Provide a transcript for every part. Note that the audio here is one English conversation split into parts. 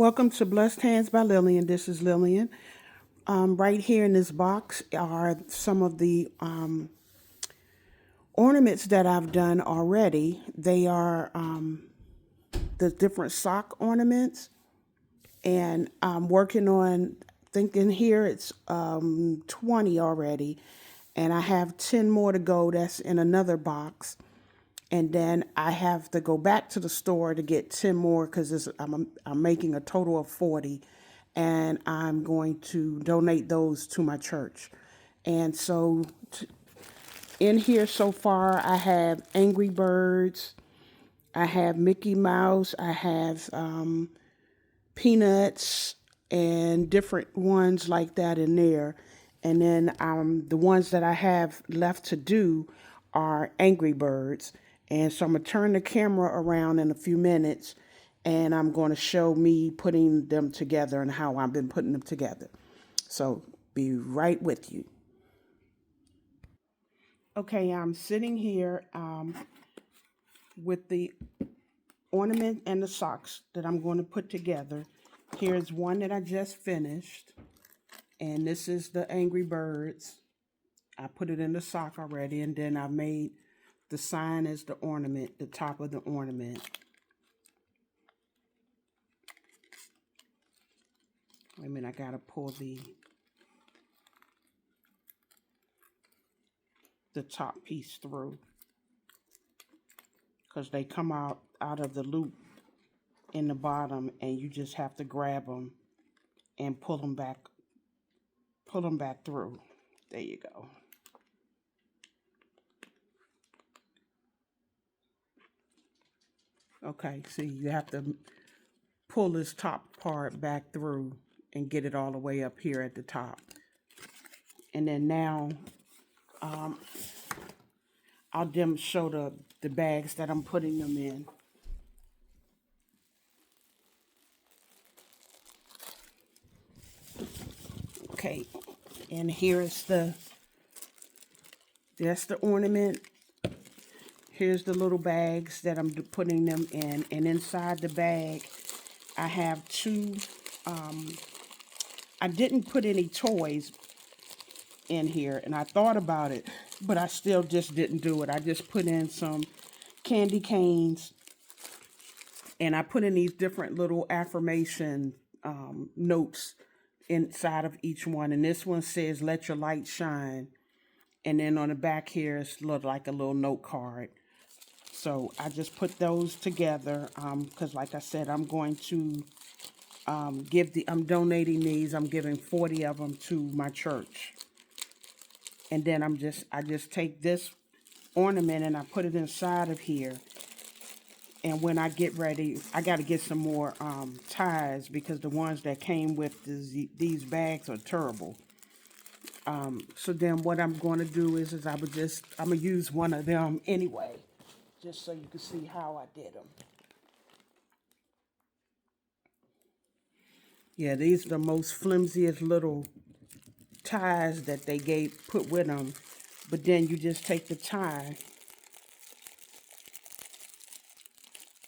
Welcome to Blessed Hands by Lillian. This is Lillian. Right here in this box are some of the ornaments that I've done already. They are the different sock ornaments, and I'm working on, thinking here it's 20 already, and I have 10 more to go. That's in another box. And then I have to go back to the store to get 10 more because I'm making a total of 40, and I'm going to donate those to my church. And so in here so far, I have Angry Birds, I have Mickey Mouse, I have Peanuts, and different ones like that in there. And then the ones that I have left to do are Angry Birds. And so I'm going to turn the camera around in a few minutes, and I'm going to show me putting them together and how I've been putting them together. So be right with you. Okay, I'm sitting here with the ornament and the socks that I'm going to put together. Here's one that I just finished, and this is the Angry Birds. I put it in the sock already, and then I made the sign as the ornament, the top of the ornament. Wait a minute, I gotta pull the top piece through because they come out of the loop in the bottom, and you just have to grab them and pull them back through. There you go. Okay, see, you have to pull this top part back through and get it all the way up here at the top. And then now I'll show the bags that I'm putting them in. Okay, and here's that's the ornament. Here's the little bags that I'm putting them in, and inside the bag I have two. I didn't put any toys in here, and I thought about it, but I still just didn't do it. I just put in some candy canes, and I put in these different little affirmation notes inside of each one. And this one says, "Let your light shine." And then on the back here, it's like a little note card. So I just put those together because, like I said, I'm going to I'm donating these. I'm giving 40 of them to my church. And then I just take this ornament and I put it inside of here. And when I get ready, I got to get some more ties because the ones that came with these bags are terrible. So then what I'm going to do is I'm going to use one of them anyway, just so you can see how I did them. Yeah, these are the most flimsiest little ties that they put with them. But then you just take the tie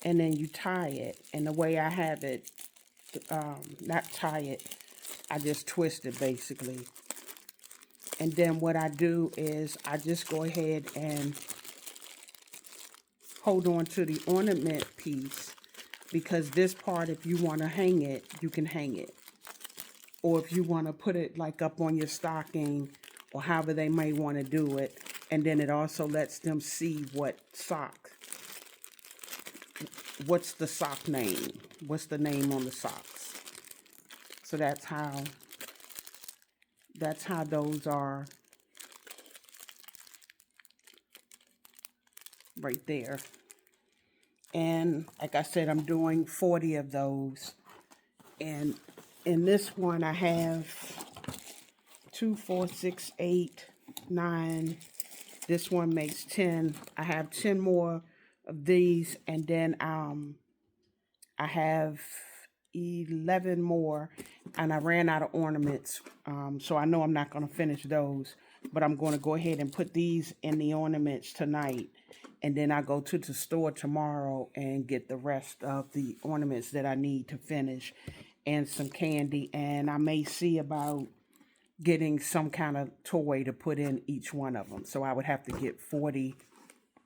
and then you tie it. And the way I have it, not tie it, I just twist it basically. And then what I do is I just go ahead and hold on to the ornament piece, because this part, if you want to hang it, you can hang it. Or if you want to put it like up on your stocking or however they may want to do it. And then it also lets them see what's the sock name, what's the name on the socks. So that's how those are right there. And like I said, I'm doing 40 of those. And in this one, I have 2, 4, 6, 8, 9. This one makes 10. I have 10 more of these. And then I have 11 more. And I ran out of ornaments. So I know I'm not going to finish those. But I'm going to go ahead and put these in the ornaments tonight. And then I go to the store tomorrow and get the rest of the ornaments that I need to finish and some candy. And I may see about getting some kind of toy to put in each one of them. So I would have to get 40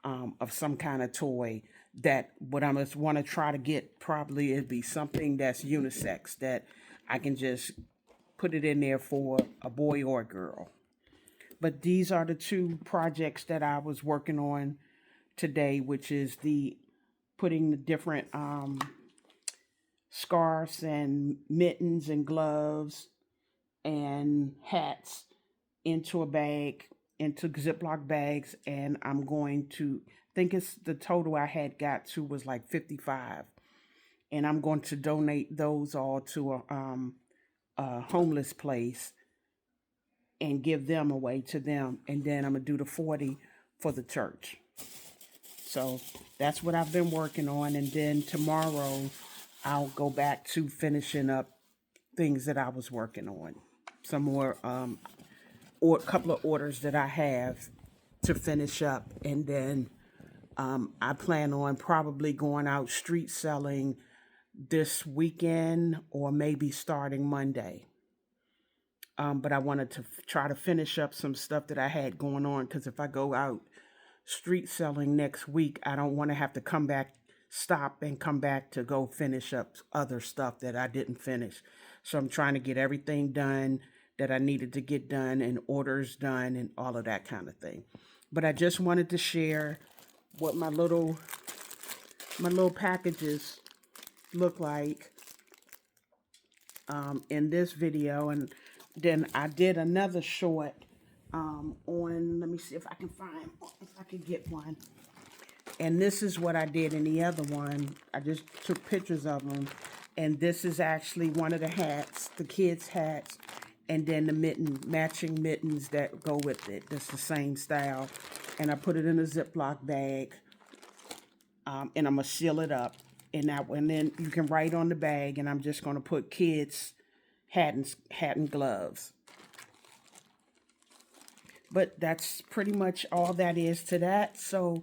of some kind of toy. That what I must want to try to get probably it'd be something that's unisex, that I can just put it in there for a boy or a girl. But these are the two projects that I was working on today, which is the putting the different scarves and mittens and gloves and hats into a bag, into Ziploc bags, and I'm going to think it's the total I had got to was like 55, and I'm going to donate those all to a homeless place and give them away to them, and then I'm gonna do the 40 for the church. So that's what I've been working on, and then tomorrow I'll go back to finishing up things that I was working on. Some more or a couple of orders that I have to finish up, and then I plan on probably going out street selling this weekend or maybe starting Monday. But I wanted to try to finish up some stuff that I had going on, because if I go out street selling next week, I don't want to have to come back, stop and come back to go finish up other stuff that I didn't finish. So I'm trying to get everything done that I needed to get done, and orders done, and all of that kind of thing. But I just wanted to share what my little packages look like in this video. And then I did another short on, let me see if I can find, if I can get one. And this is what I did in the other one. I just took pictures of them. And this is actually one of the hats, the kids' hats, and then the matching mittens that go with it. That's the same style. And I put it in a Ziploc bag, and I'm going to seal it up. And then you can write on the bag, and I'm just going to put kids' hat and gloves. But that's pretty much all that is to that. So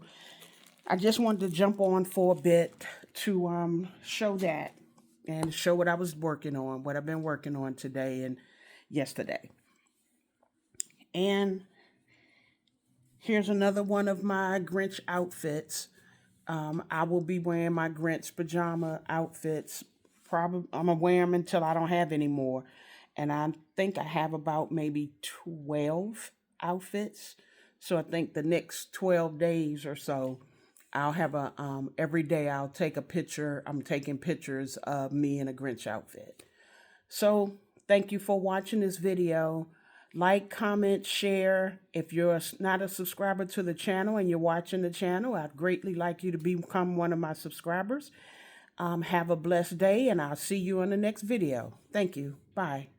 I just wanted to jump on for a bit to show that and show what I was working on, what I've been working on today and yesterday. And here's another one of my Grinch outfits. I will be wearing my Grinch pajama outfits. Probably I'm gonna wear them until I don't have any more. And I think I have about maybe 12 outfits. So I think the next 12 days or so, I'll have every day I'll take a picture. I'm taking pictures of me in a Grinch outfit. So thank you for watching this video. Like, comment, share. If you're not a subscriber to the channel and you're watching the channel, I'd greatly like you to become one of my subscribers. Have a blessed day, and I'll see you in the next video. Thank you. Bye.